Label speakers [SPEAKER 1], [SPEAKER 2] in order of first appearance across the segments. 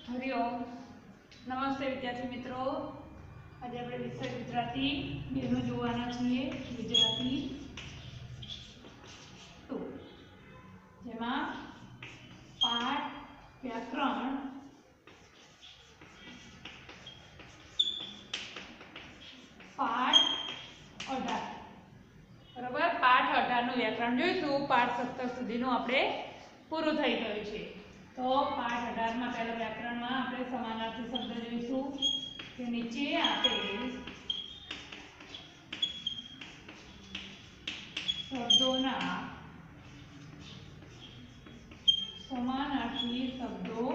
[SPEAKER 1] हरिओम। नमस्ते विद्यार्थी मित्रों। आज આપણે વિષય ગુજરાતી બેનું જોવાના છીએ। ગુજરાતી 2 જેમાં પાઠ વ્યાકરણ પાઠ 18 બરાબર। પાઠ 18 નું વ્યાકરણ જોઈશું। પાઠ 17 સુધીનું આપણે પૂરું થઈ ગયું છે। तो पाठ 18 में पहला व्याकरण में આપણે સમાનાર્થી શબ્દ જોઈશું કે નીચે આપેલ શબ્દોના સમાનાર્થી શબ્દો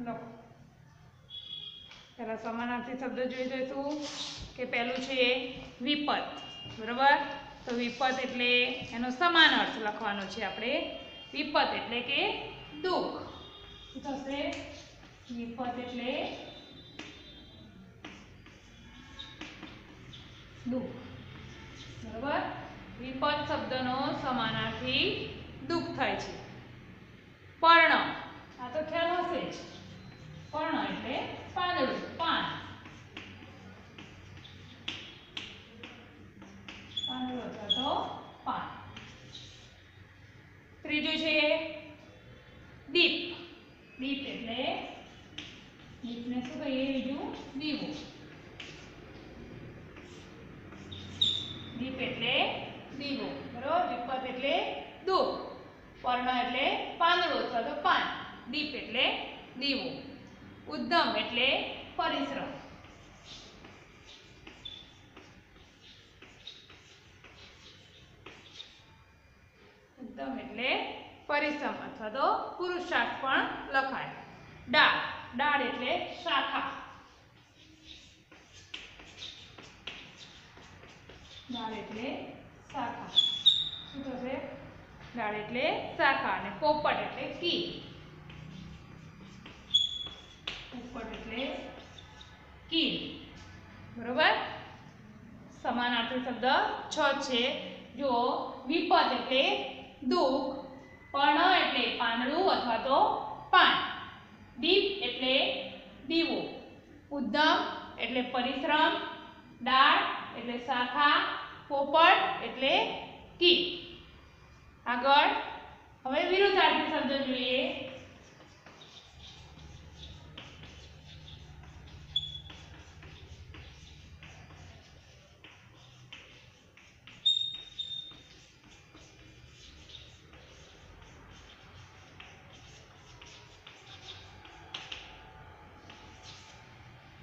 [SPEAKER 1] લખો। પહેલા સમાનાર્થી શબ્દ જોઈ જોઈશું કે પહેલું છે વિપત, બરાબર। तो विपत એટલે એનો સમાન અર્થ લખવાનો છે આપણે। વિપત એટલે કે દુઃખ। શું થશે? વિપત એટલે દુઃખ, બરાબર। વિપત શબ્દનો સમાનાર્થી દુઃખ થાય છે। પર્ણ, આ તો ખ્યાલ હશે જ। પર્ણ એટલે પાંદડું, પાન। ત્રીજું છે દીપ। દીપ એટલે દીપને શું કહીએ? બીજું દીવો। દીપ એટલે દીવો, બરાબર। વિપત એટલે દુઃખ, પર્ણ એટલે પાંદડું અથવા તો પાન, દીપ એટલે દીવો, ઉદ્દમ એટલે પરિશ્રમ। ઉદ્દમ એટલે પરિશ્રમ અથવા તો પુરુષાર્થ પણ લખાય। ડાળ, ડાળ એટલે શાખા। ડાળ એટલે શાખા। શું થશે? ડાળ એટલે શાખા। અને પોપટ એટલે કી। પોપટ એટલે કી, બરોબર। સમાનાર્થી શબ્દ 6 છે। જો વિપત એટલે દુઃખ, પર્ણ એટલે પાંદડું અથવા તો પાન, દીપ એટલે દીવો, ઉદ્દમ એટલે પરિશ્રમ, ડાળ એટલે શાખા, પોપટ એટલે કી। આગળ હવે વિરુદ્ધાર્થી શબ્દ જોઈએ।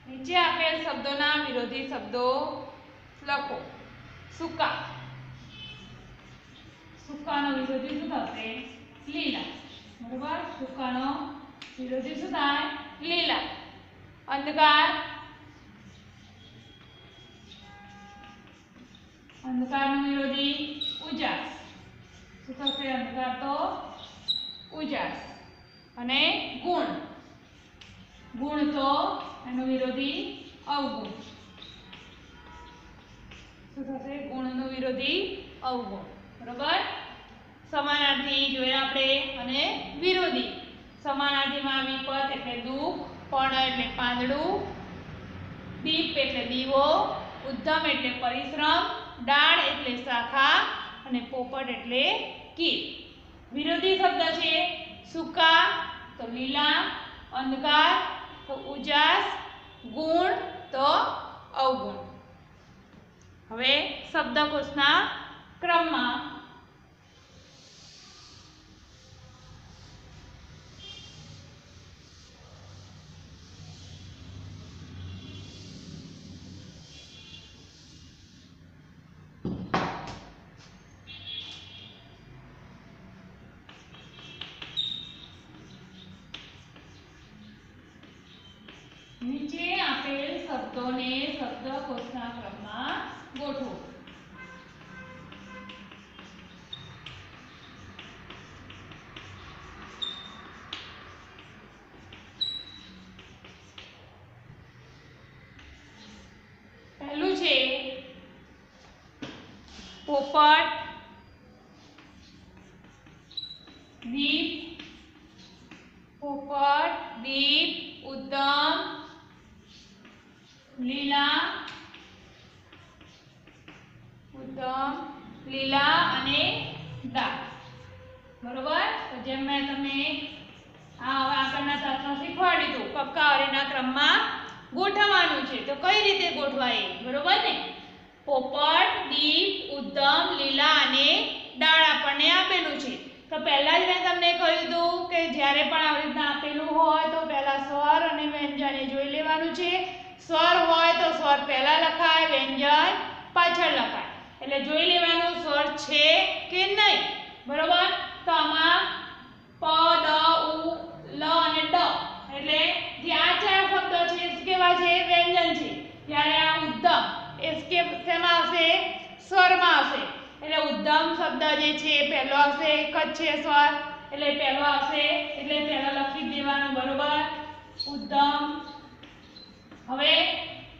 [SPEAKER 1] નીચે આપેલ શબ્દોના વિરોધી શબ્દો લખો। સૂકા, સૂકાનો વિરોધી શું થશે? લીલા, બરાબર। સૂકાનો વિરોધી શું થાય? લીલા। અંધકાર, અંધકારનો વિરોધી ઉજાસ। શું થશે? અંધકાર તો ઉજાસ। અને ગુણ, ગુણ તો એનો વિરોધી અવગુણ। શું થશે? ગુણનો વિરોધી અવગુણ, બરાબર। સમાનાર્થી જોયા આપણે અને વિરોધી। સમાનાર્થીમાં વિપત એટલે દુઃખ, પર્ણ એટલે પાંદડું, દીપ એટલે દીવો, ઉદ્દમ એટલે પરિશ્રમ, ડાળ એટલે શાખા અને પોપટ એટલે કીટ। વિરોધી શબ્દ છે સૂકા તો લીલા, અંધકાર તો ઉજાસ, ગુણ તો અવગુણ। હવે શબ્દકોશના ક્રમમાં નીચે આપેલ શબ્દોને શબ્દકોશના ક્રમમાં ગોઠવો। પહેલું છે પોપટ, દીપ, પોપટ, દીપ, ઉદ્દમ, લીલા, અને દાળ. બરોબર. તો જેમ મેં તમને હવે આગળના તાસમાં શીખવાડ્યું હતું, કક્કાવરીના ક્રમમાં ગોઠવવાનું છે. તો કઈ રીતે ગોઠવાય, બરોબર ને? પોપટ, દીપ, ઉદ્દમ, લીલા અને દાળ આપણને આપેલું છે. તો પહેલા જ મેં તમને કહ્યું હતું કે જ્યારે પણ આવી રીતના આપેલું હોય તો પહેલા સ્વર અને વ્યંજન જોઈ લેવાનું છે. સ્વર હોય તો સ્વર પહેલા લખાય, વ્યંજન પાછળ લખાય. એટલે જોઈ લેવાનું સ્વર છે કે નહીં. બરોબર. તો આમાં પ, દ, ઉ, લ અને ડ, એટલે જે આ ચાર શબ્દો છે એ કેવા છે? વ્યંજન છે. ત્યારે આ ઉદ્દમ એ શેમાં આવશે? સ્વરમાં આવશે. એટલે ઉદ્દમ શબ્દ જે છે પહેલો આવશે, એક જ છે સ્વર એટલે પહેલો આવશે, એટલે પહેલો લખી દેવાનું. બરોબર. ઉદ્દમ. હવે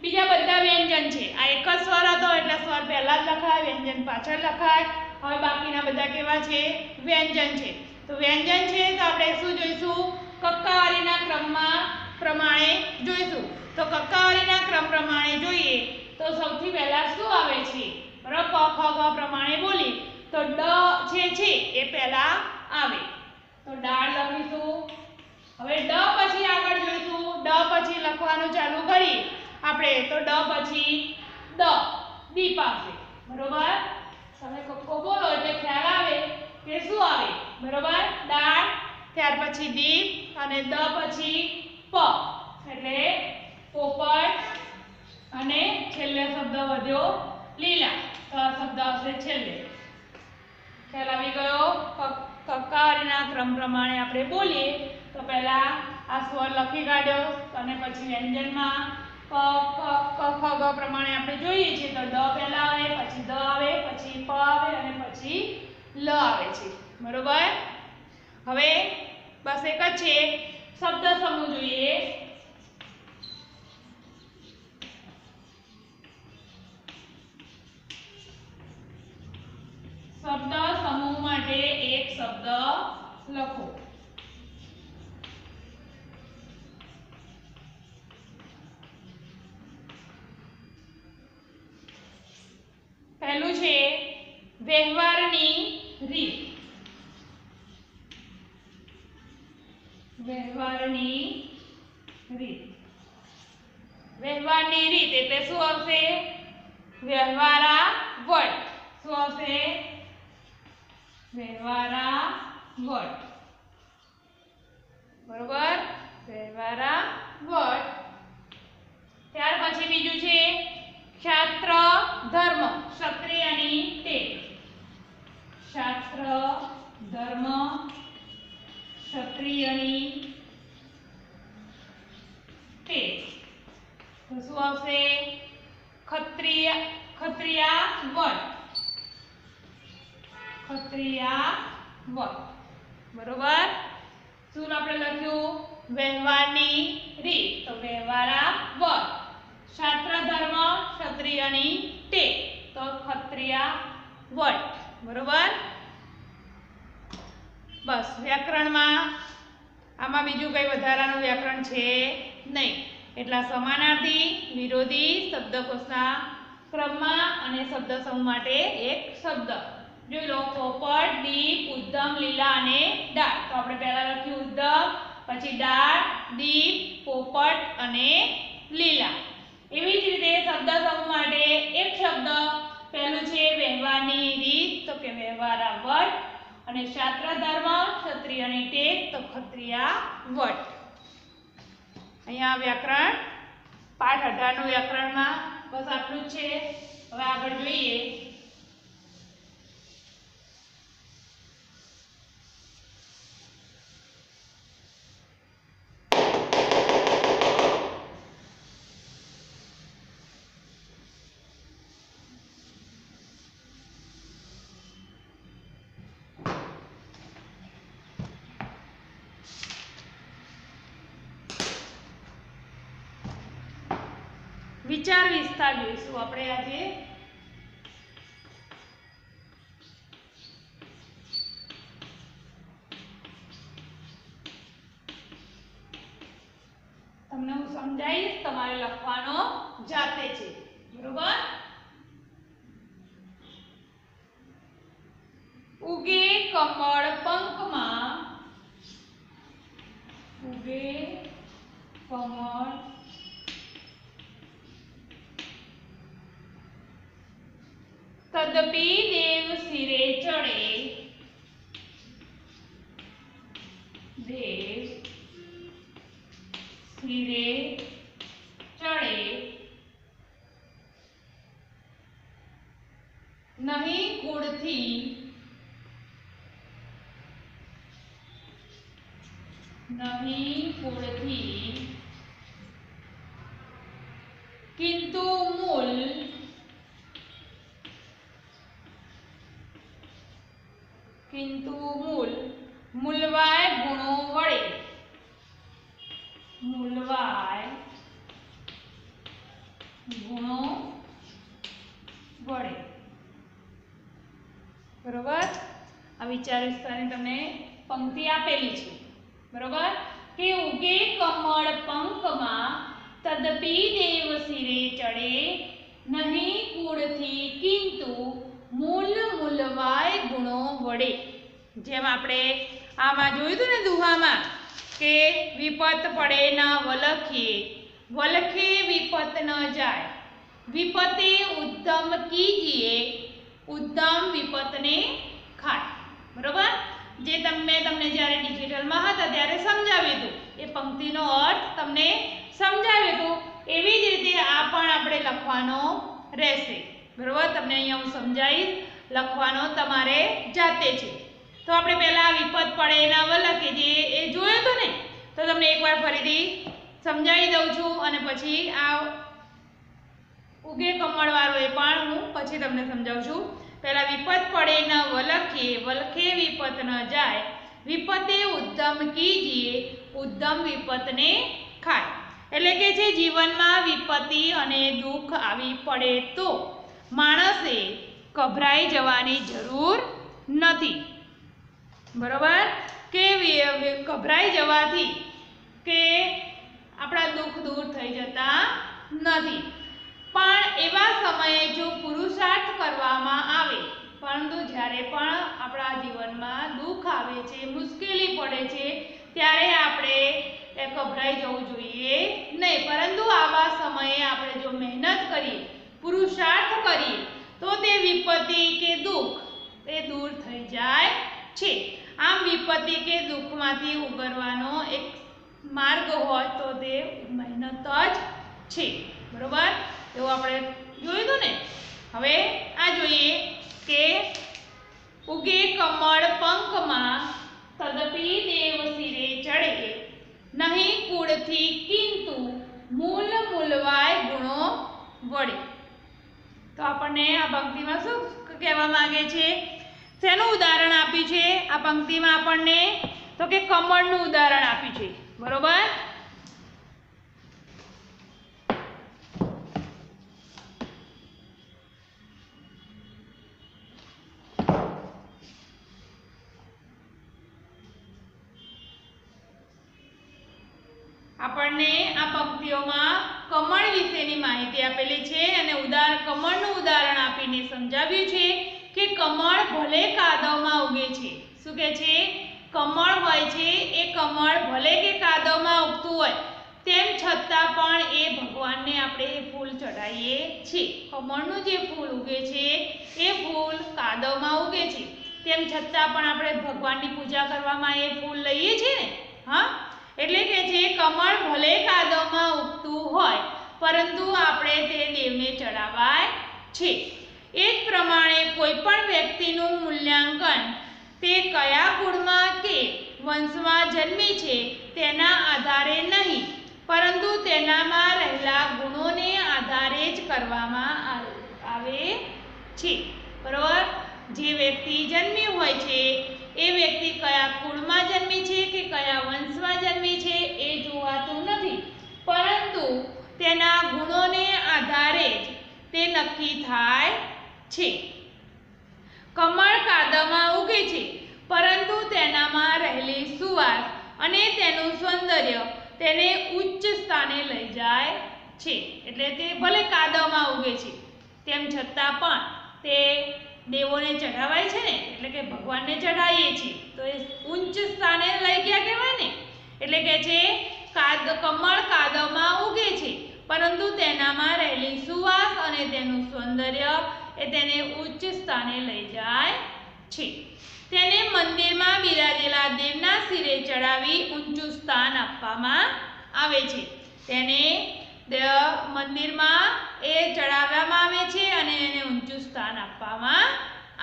[SPEAKER 1] બીજા બધા વ્યંજન છે. આ એક જ સ્વર હતો એટલે સ્વર પહેલા જ લખાય, વ્યંજન પાછળ લખાય. હવે બાકીના બધા કેવા છે? વ્યંજન છે. તો વ્યંજન છે તો આપણે શું જોઈશું? કક્કાવારીના ક્રમમાં પ્રમાણે જોઈશું. તો કક્કાવારીના ક્રમ પ્રમાણે જોઈએ તો સૌથી પહેલા શું આવે છે? બરાબર. ક, ખ, ગ પ્રમાણે બોલી તો ડ છે એ પહેલા આવે. તો દાળ લખીશું. હવે ડ પછી આગળ જોઈશું. ડ પછી લખવાનું ચાલુ કરીએ આપણે તો ડ પછી દ, દીપ આવશે. બરોબર. તમે કક્કો બોલો એટલે ખ્યાલ આવે કે શું આવે. બરોબર. દાળ, ત્યાર પછી દીપ અને દ પછી પ એટલે પોપટ અને છેલ્લે શબ્દ વધ્યો લીલા. તો આ શબ્દ આવશે છેલ્લે. ખ્યાલ આવી ગયો. કક્કાવારીના ક્રમ પ્રમાણે આપણે બોલીએ તો પહેલા આ સ્વર લખી કાઢ્યો અને પછી વ્યંજનમાં ક, ખ, ગ પ્રમાણે આપણે જોઈએ છીએ તો ડ પહેલા આવે, પછી દ આવે, પછી પ આવે અને પછી લ આવે છે. બરોબર. હવે બસ એક જ છે. શબ્દ સમૂહ જોઈએ. શબ્દ સમૂહ માટે એક શબ્દ લખો. પહેલું છે વ્યવહારની રીત. વ્યવહારની રીત. વ્યવહારની રીત એટલે શું આવશે? વ્યવહારા વટ. શું આવશે? વ્યવહારા વટ. બરોબર. વ્યવહારા વટ. ત્યાર પછી બીજું છે શાસ્ત્ર ધર્મ ક્ષત્રિયની ટેક. શાસ્ત્ર ધર્મ ક્ષત્રિયની ટેક. તો શું આવશે? ક્ષત્રિયા વટ. ક્ષત્રિયા વટ. બરોબર. શું આપણે લખ્યું? વ્યવહારની રીત તો વ્યવહારા વટ. શાસ્ત્ર ધર્મ ક્ષત્રિયની ટેક તો ક્ષત્રિયા વટ. બરોબર. બસ. વ્યાકરણમાં આમાં બીજું કઈ વધારાનું વ્યાકરણ છે નહીં. એટલા સમાનાર્થી, વિરોધી, શબ્દકોશના ક્રમમાં અને શબ્દ સમૂહ માટે એક શબ્દ. જોઈ લો. પોપટ, દીપ, ઉદ્દમ, લીલા અને દાળ. તો આપણે પહેલા લખ્યું ઉદ્દમ, પછી દાળ, દીપ, પોપટ અને લીલા. એવી જ રીતે શબ્દ સમૂહ માટે એક શબ્દ. પહેલું છે વ્યવહારની રીત તો કે વ્યવહારા વટ અને શાસ્ત્ર ધર્મ ક્ષત્રિયની ટેક તો ક્ષત્રિયા વટ. અહીંયા વ્યાકરણ પાઠ 18 નું વ્યાકરણમાં બસ આટલું જ છે. હવે આગળ જોઈએ. વિચાર વિસ્તાર જોઈશું આપણે આજે. સમજાવીશ, તમારે લખવાનો જાતે છે, બરોબર. ઉગે કમળ પંખમાં, ઉગે કમળ તદપી દેવ શિરે ચડે, દેવ શિરે ચડે, નહીં કુળથી, नहीं कुड़थी, किंतु मूल, किंतु मूल मूलवाय गुणों वड़े, मूलवाय गुणों वड़े, बरोबर. आ विचार विस्तार तमने पंक्ति आपेली छे, बरोबर. के उगे कमळ पंखમાં તદપી દેવ શિરે ચડે, નહીં કુળથી કિંતુ મૂલ મૂલવાય ગુણો વડે. જેમ આપણે આમાં જોયું હતું ને દુહામાં કે વિપત પડે ન વલખે, વલખે વિપત ન જાય, વિપતે ઉદ્દમ કીજીએ, ઉદ્દમ વિપતને ખાય, બરોબર. જે મેં તમને જ્યારે ડિજિટલમાં હતા ત્યારે સમજાવ્યું હતું, એ પંક્તિનો અર્થ તમને સમજાવ્યું હતું. એવી જ રીતે આ પણ આપણે લખવાનો રહેશે, બરોબર. તમને અહીંયા હું સમજાવીશ, લખવાનો તમારે જાતે છે. તો આપણે પહેલા વિપત પડે એના વલખે જે એ જોયું હતું ને, તો તમને એકવાર ફરીથી સમજાવી દઉં છું, અને પછી આ ઉગે કમળવાળો એ પણ હું પછી તમને સમજાવું છું. પહેલા વિપત પડે ન વલખે, વલખે વિપત ન જાય, વિપતે ઉદ્દમ કીજીએ, ઉદ્દમ વિપતને ખાય. એટલે કે જે જીવનમાં વિપત્તિ અને દુઃખ આવી પડે તો માણસે ગભરાઈ જવાની જરૂર નથી, બરોબર. કે ગભરાઈ જવાથી કે આપણા દુઃખ દૂર થઈ જતા નથી. પણ એવા સમયે જો પુરુષાર્થ કરવામાં આવે, પરંતુ જ્યારે પણ આપણા જીવનમાં દુઃખ આવે છે, મુશ્કેલી પડે છે, ત્યારે આપણે ગભરાઈ જવું જોઈએ નહીં. પરંતુ આવા સમયે આપણે જો મહેનત કરીએ, પુરુષાર્થ કરીએ, તો તે વિપત્તિ કે દુઃખ એ દૂર થઈ જાય છે. આમ વિપત્તિ કે દુઃખમાંથી ઉગરવાનો એક માર્ગ હોય તો તે મહેનત જ છે, બરોબર. એવું આપણે જોયું હતું ને. હવે આ જોઈએ કે ઉગે કમળ પંખમાં તદપી દેવ શિરે ચડે, નહીં કુળથી કિંતુ મૂલ મૂલવાય ગુણો વડે. તો આપણને આ પંક્તિમાં શું કહેવા માંગે છે, શેનું ઉદાહરણ આપ્યું છે આ પંક્તિમાં આપણને? તો કે કમળનું ઉદાહરણ આપ્યું છે, બરોબર. આપણને આ પંક્તિઓમાં કમળ વિશેની માહિતી આપેલી છે અને કમળનું ઉદાહરણ આપીને સમજાવ્યું છે કે કમળ ભલે કાદવમાં ઉગે છે. શું કહે છે? કમળ હોય છે એ કમળ ભલે કે કાદવમાં ઉગતું હોય તેમ છતાં પણ એ ભગવાનને આપણે ફૂલ ચડાવીએ છીએ. કમળનું જે ફૂલ ઉગે છે એ ફૂલ કાદવમાં ઉગે છે, તેમ છતાં પણ આપણે ભગવાનની પૂજા કરવામાં એ ફૂલ લઈએ છીએ ને. હા, એટલે કે જે કમળ ભલે કાદવમાં ઉગતું હોય પરંતુ આપણે તે દેવને ચડાવાય છે. એ જ પ્રમાણે કોઈ પણ વ્યક્તિનું મૂલ્યાંકન તે કયા કુળમાં કે વંશમાં જન્મી છે તેના આધારે નહીં, પરંતુ તેનામાં રહેલા ગુણોને આધારે જ કરવામાં આવે છે. બરોબર? જે વ્યક્તિ જન્મી હોય છે એ વ્યક્તિ કયા કુળમાં જન્મી છે કે કયા વંશમાં જન્મી છે એ જોવાતું નથી, પરંતુ તેના ગુણોને આધારે જ તે નક્કી થાય છે. કમળ કાદવમાં ઉગે છે પરંતુ તેનામાં રહેલી સુવાસ અને તેનું સૌંદર્ય તેને ઉચ્ચ સ્થાને લઈ જાય છે. એટલે તે ભલે કાદવમાં ઉગે છે તેમ છતાં પણ તે દેવોને ચઢાવાય છે ને, એટલે કે ભગવાનને ચઢાવીએ છીએ તો એ ઉચ્ચ સ્થાને લઈ ગયા કહેવાય ને. એટલે કે છે કમળ કાદવમાં ઉગે છે પરંતુ તેનામાં રહેલી સુવાસ અને તેનું સૌંદર્ય એ તેને ઉચ્ચ સ્થાને લઈ જાય છે. તેને મંદિરમાં બિરાજેલા દેવના શિરે ચડાવી ઊંચું સ્થાન આપવામાં આવે છે. તેને મંદિરમાં એ ચડાવવામાં આવે છે અને એને ઊંચું સ્થાન આપવામાં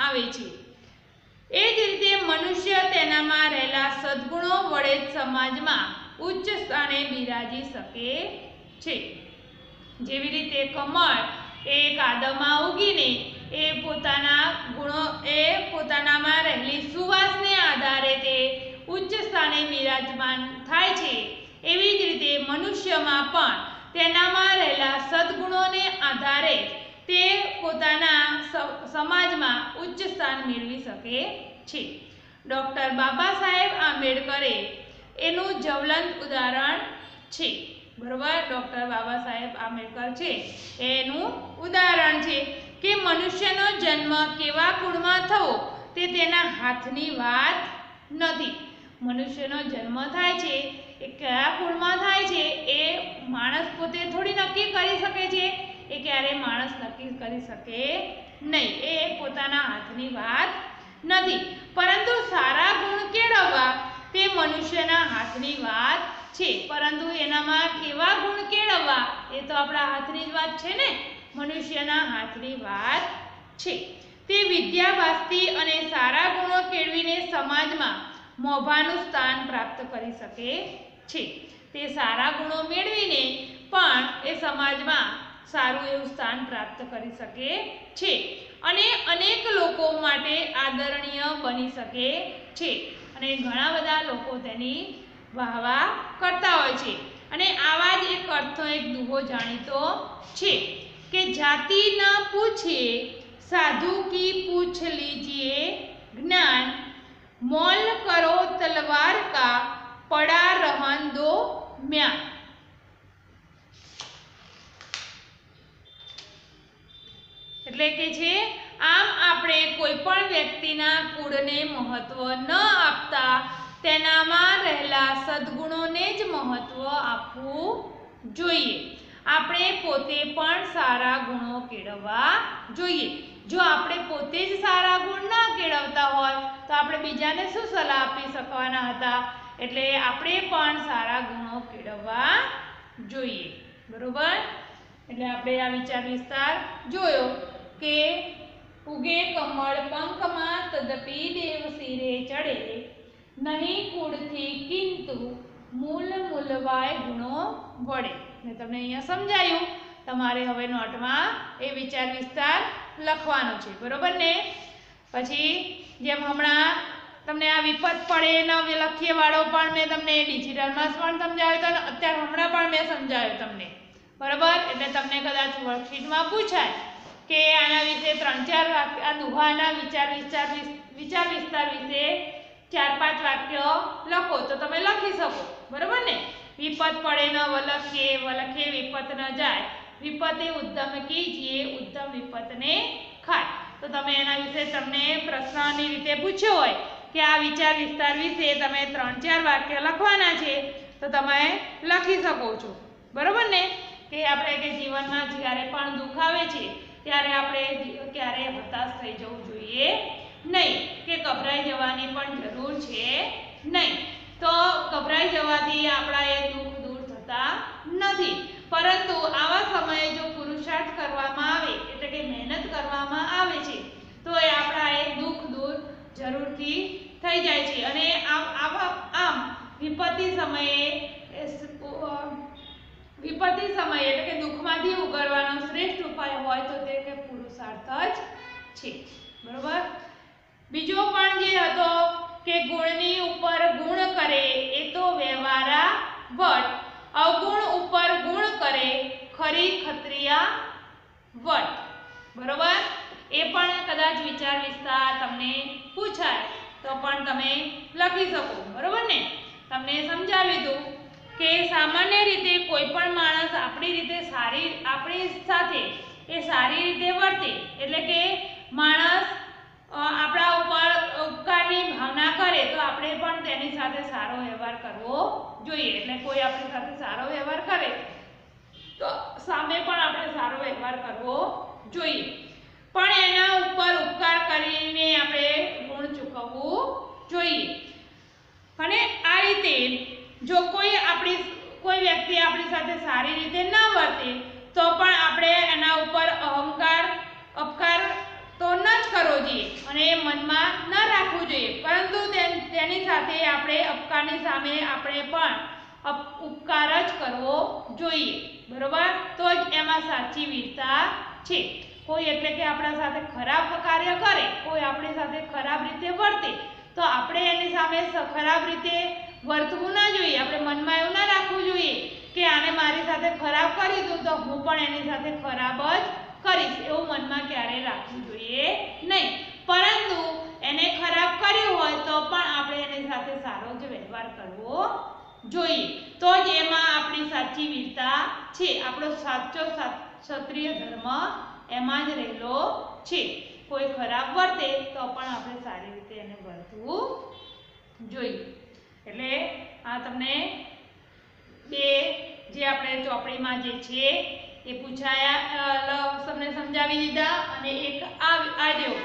[SPEAKER 1] આવે છે. એ જ રીતે મનુષ્ય તેનામાં રહેલા સદ્ગુણો વડે સમાજમાં ઉચ્ચ સ્થાને બિરાજી શકે છે. જેવી રીતે કમળ એ કાદવમાં ઉગીને એ પોતાના ગુણો એ પોતાનામાં રહેલી સુવાસને આધારે તે ઉચ્ચ સ્થાને બિરાજમાન થાય છે. એવી જ રીતે મનુષ્યમાં પણ તેનામાં રહેલા સદ્ગુણોને આધારે તે પોતાના સમાજમાં ઉચ્ચ સ્થાન મેળવી શકે છે. ડૉક્ટર બાબા સાહેબ આંબેડકરે એનું જ્વલંત ઉદાહરણ છે. બરોબર, ડૉક્ટર બાબા સાહેબ આંબેડકર છે એનું ઉદાહરણ છે કે મનુષ્યનો જન્મ કેવા કુળમાં થવો તે તેના હાથની વાત નથી. મનુષ્યનો જન્મ થાય છે એ કયા કુળમાં થાય છે એ માણસ પોતે થોડી નક્કી કરી શકે છે. એ ક્યારેય માણસ નક્કી કરી શકે નહીં. એ પોતાના હાથની વાત નથી. પરંતુ સારા ગુણ કેળવવા તે મનુષ્યના હાથની વાત છે. પરંતુ એનામાં કેવા ગુણ કેળવવા એ તો આપણા હાથની જ વાત છે ને, મનુષ્યના હાથની વાત છે. તે વિદ્યાભાસથી અને સારા ગુણો કેળવીને સમાજમાં મોભાનું સ્થાન પ્રાપ્ત કરી શકે છે. તે સારા ગુણો મેળવીને પણ એ સમાજમાં સારું એવું સ્થાન પ્રાપ્ત કરી શકે છે અને અનેક લોકો માટે આદરણીય બની શકે છે. અને ઘણા બધા લોકો તેની વાહવા કરતા હોય છે. અને આવા જ એક અર્થનો એક દુહો જાણીતો છે કે જાતિ ન પૂછીએ સાધુ કી પૂછ લીજીએ જ્ઞાન, મોલ કરો તલવાર કા પડા રહન દો म्यान. એટલે કે છે આમ આપણે કોઈ પણ વ્યક્તિના કુળને મહત્વ ન આપતા તેનામાં રહેલા સદ્ગુણોને જ મહત્વ આપવું જોઈએ. આપણે પોતે પણ સારા ગુણો કેળવવા જોઈએ. જો આપણે પોતે જ સારા ગુણ ન કેળવતા હોય તો આપણે બીજાને શું સલાહ આપી શકવાના હતા? એટલે આપણે પણ સારા ગુણો કેળવવા જોઈએ. બરોબર, એટલે આપણે આ વિચાર વિસ્તાર જોયો કે ઉગે કમળ પંખમાં તદપી દેવ શિરે ચડે નહીં કુળથી કિંતુ મૂલ મૂલવાય ગુણો વડે. મેં તમને અહીંયા સમજાયું. તમારે હવે નોટમાં એ વિચાર વિસ્તાર લખવાનો છે. બરોબર ને? પછી જેમ હમણાં તમને આ વિપત પડે ન લખીએ વાળો પણ મેં તમને ડિજિટલમાં પણ સમજાવ્યો હતો અને અત્યારે હમણાં પણ મેં સમજાવ્યો તમને. બરોબર, એટલે તમને કદાચ વર્કશીટમાં પૂછાય કે આના વિશે 3-4 વાક્ય, આ દુહાના વિચાર વિસ્તાર વિશે 4-5 વાક્યો લખો તો તમે લખી શકો. બરોબર ને? વિપત પડે ન વલખે, વલખે વિપત ન જાય, વિપતે ઉદ્યમ કીજીએ, ઉદ્યમ વિપતને ખાય. તો તમે એના વિશે તમને પ્રશ્નની રીતે પૂછ્યો હોય કે આ વિચાર વિસ્તાર વિશે તમે 3-4 વાક્ય લખવાના છે તો તમે લખી શકો છો. બરોબર ને? કે આપણે કે જીવનમાં જ્યારે પણ દુઃખ આવે છે ત્યારે આપણે ક્યારેય હતાશ થઈ જવું જોઈએ નહીં, કે ગભરાઈ જવાની પણ જરૂર છે નહીં. તો ગભરાઈ જવાથી આપણા એ દુઃખ દૂર થતા નથી. પરંતુ આવા સમયે જો પુરુષાર્થ કરવામાં આવે એટલે કે મહેનત કરવામાં આવે છે તો એ આપણા એ દુઃખ દૂર જરૂરથી થઈ જાય છે. અને આમ વિપત્તિ સમયે એટલે કે દુઃખમાંથી ઉગરવાનો શ્રેષ્ઠ ઉપાય હોય તો તે કે પુરુષાર્થ જ છે. બરોબર, બીજો પણ જે હતો કે ગુણની ઉપર ગુણ કરે એ તો વ્યવહારા વટ, અવગુણ ઉપર ગુણ કરે ખરી ખત્રિયા વટ. બરોબર, એ પણ કદાચ વિચાર વિસ્તાર તમને પૂછાય તો પણ તમે લખી શકો. બરોબર ને? તમને સમજાવી દઉં કે સામાન્ય રીતે કોઈ પણ માણસ આપણી સાથે એ સારી રીતે વર્તે, એટલે કે માણસ આપણા ઉપર ઉપકારની ભાવના કરે તો આપણે પણ તેની સાથે સારો વ્યવહાર કરવો જોઈએ. એટલે કોઈ આપણી સાથે સારો વ્યવહાર કરે તો સામે પણ આપણે સારો વ્યવહાર કરવો જોઈએ, પણ એના ઉપર ઉપકાર કરીને આપણે ઋણ ચૂકવવું જોઈએ. અને આ રીતે જો કોઈ વ્યક્તિ આપણી સાથે સારી રીતે ન વર્તે તો પણ આપણે એના ઉપર અપકાર તો ન જ કરવો જોઈએ અને એ મનમાં ન રાખવું જોઈએ, પરંતુ તેની સાથે આપણે અપકારની સામે આપણે પણ ઉપકાર જ કરવો જોઈએ. બરોબર? તો જ એમાં સાચી વીરતા છે. કોઈ એટલે કે આપણા સાથે ખરાબ કાર્ય કરે, કોઈ આપણી સાથે ખરાબ રીતે વર્તે તો આપણે એની સામે ખરાબ રીતે વર્તવું ના જોઈએ. આપણે મનમાં એવું ના રાખવું જોઈએ કે આને મારી સાથે ખરાબ કર્યું તો હું પણ એની સાથે ખરાબ જ કરીશ, એવું મનમાં ક્યારેય રાખવું જોઈએ નહીં. પરંતુ એને ખરાબ કર્યું હોય તો પણ આપણે એની સાથે સારો જ વ્યવહાર કરવો જોઈએ, તો જ એમાં આપણી સાચી વીરતા છે. આપણો સાચો ક્ષત્રિય ધર્મ એમાં જ રહેલો છે. કોઈ ખરાબ વર્તે તો પણ આપણે સારી રીતે એને વર્તવું જોઈએ. એટલે આ તમને બે જે આપણે ચોપડીમાં જે છે એ પૂછાયા તમને સમજાવી દીધા, અને એક આ રહ્યો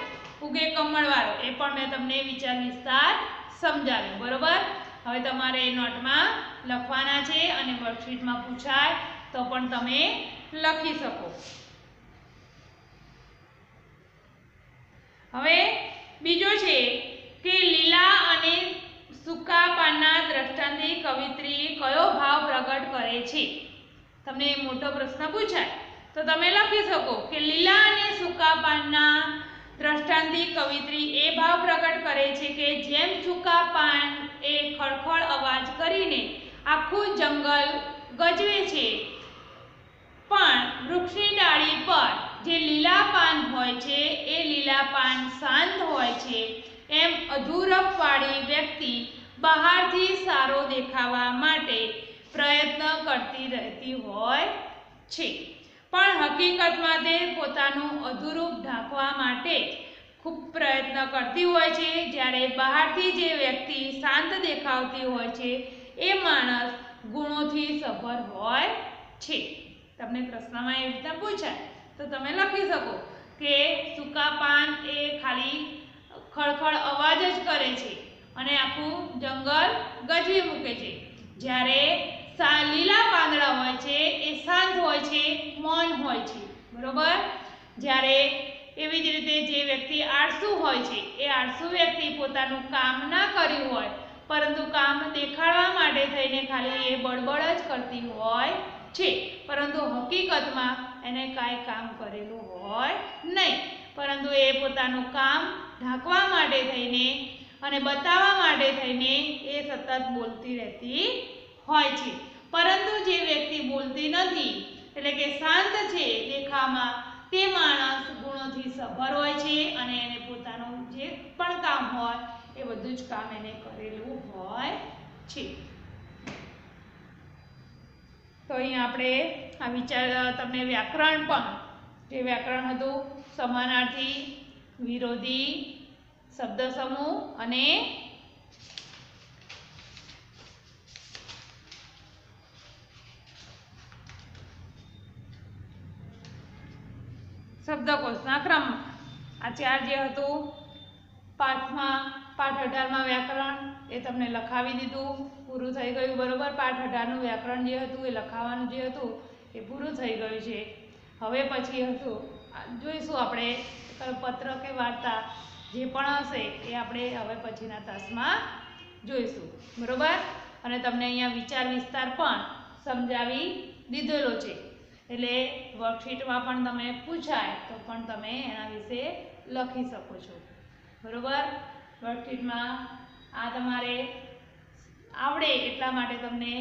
[SPEAKER 1] ઉગે કમળવાળો એ પણ મેં તમને વિચાર વિસ્તાર સમજાવ્યો. બરોબર? હવે તમારે નોટમાં લખવાના છે અને વર્કશીટમાં પૂછાય તો પણ તમે લખી શકો. હવે બીજો છે કે લીલા અને સૂકા પાનના દ્રષ્ટાંતે કવિત્રી કયો ભાવ પ્રગટ કરે છે? તમને મોટો પ્રશ્ન પૂછાય તો તમે લખી શકો કે લીલા અને સૂકા પાનના દ્રષ્ટાંતે કવિત્રી એ ભાવ પ્રગટ કરે છે કે જેમ સૂકા પાન એ ખડખડ અવાજ કરીને આખું જંગલ ગજવે છે, પણ વૃક્ષની ડાળી પર જે લીલા પાન હોય છે એ લીલા પાન શાંત હોય છે, એમ અધૂરપવાળી વ્યક્તિ બહારથી સારો દેખાવા માટે પ્રયત્ન કરતી રહેતી હોય છે, પણ હકીકતમાં તે પોતાનું અધૂરું ઢાંકવા માટે ખૂબ પ્રયત્ન કરતી હોય છે. જ્યારે બહારથી જે વ્યક્તિ શાંત દેખાવતી હોય છે એ માણસ ગુણોથી સભર હોય છે. તમને પ્રશ્નમાં એવી રીતે પૂછાય તો તમે લખી શકો કે સૂકા પાન એ ખાલી ખડખડ અવાજ જ કરે છે અને આખું જંગલ ગજવી મૂકે છે, જ્યારે લીલા પાંદડા હોય છે એ શાંત હોય છે, મૌન હોય છે. બરોબર? જ્યારે એવી જ રીતે જે વ્યક્તિ આળસુ હોય છે એ આળસુ વ્યક્તિ પોતાનું કામ ના કર્યું હોય પરંતુ કામ દેખાડવા માટે થઈને ખાલી એ બળબડ જ કરતી હોય છે, પરંતુ હકીકતમાં એને કાંઈ કામ કરેલું હોય નહીં, પરંતુ એ પોતાનું કામ ઢાંકવા માટે થઈને અને બતાવવા માટે થઈને એ સતત બોલતી રહેતી હોય છે. પરંતુ જે વ્યક્તિ બોલતી નથી એટલે કે શાંત છે દેખાવમાં, તે માણસ ગુણોથી સભર હોય છે અને એને પોતાનું જે પણ કામ હોય એ બધું જ કામ એને કરેલું હોય છે. તો અહીંયા આપણે આ વિચાર તમને વ્યાકરણ પણ જે વ્યાકરણ હતું સમાનાર્થી, વિરોધી, શબ્દ સમૂહ અને શબ્દકોશના ક્રમમાં આ ચાર જે હતું પાઠ 18માં વ્યાકરણ એ તમને લખાવી દીધું, પૂરું થઈ ગયું. બરોબર? પાઠ 18નું વ્યાકરણ જે હતું એ લખાવાનું જે હતું એ પૂરું થઈ ગયું છે. હવે પછી જોઈશું આપણે પત્ર કે વાર્તા જે પણ હશે એ આપણે હવે પછીના તાસમાં જોઈશું. બરોબર? અને તમને અહીંયા વિચાર વિસ્તાર પણ સમજાવી દીધેલો છે, એટલે વર્કશીટમાં પણ તમે પૂછાય તો પણ તમે એના વિશે લખી શકો છો. બરોબર? વર્કશીટમાં આ તમારે આવડે એટલા માટે તમને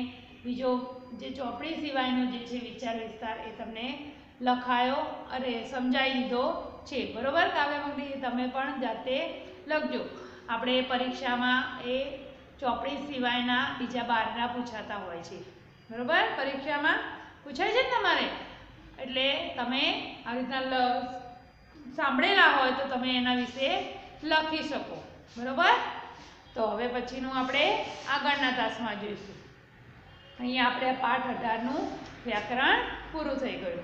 [SPEAKER 1] બીજો જે ચોપડી સિવાયનો જે છે વિચાર વિસ્તાર એ તમને લખાયો અને સમજાવી દીધો છે. બરોબર? કાવ્યમંગલી તમે પણ જાતે લખજો. આપણે પરીક્ષામાં એ ચોપડી સિવાયના બીજા 12 પૂછાતા હોય છે, બરાબર? પરીક્ષામાં પૂછાય છે ને તમારે, એટલે તમે આ રીતના સાંભળેલા હોય તો તમે એના વિશે લખી શકો, બરાબર? તો હવે પછીનું આપણે આગળના તાસમાં જોઈશું. અહીંયા આપણે પાઠ 18નું વ્યાકરણ પૂરું થઈ ગયું.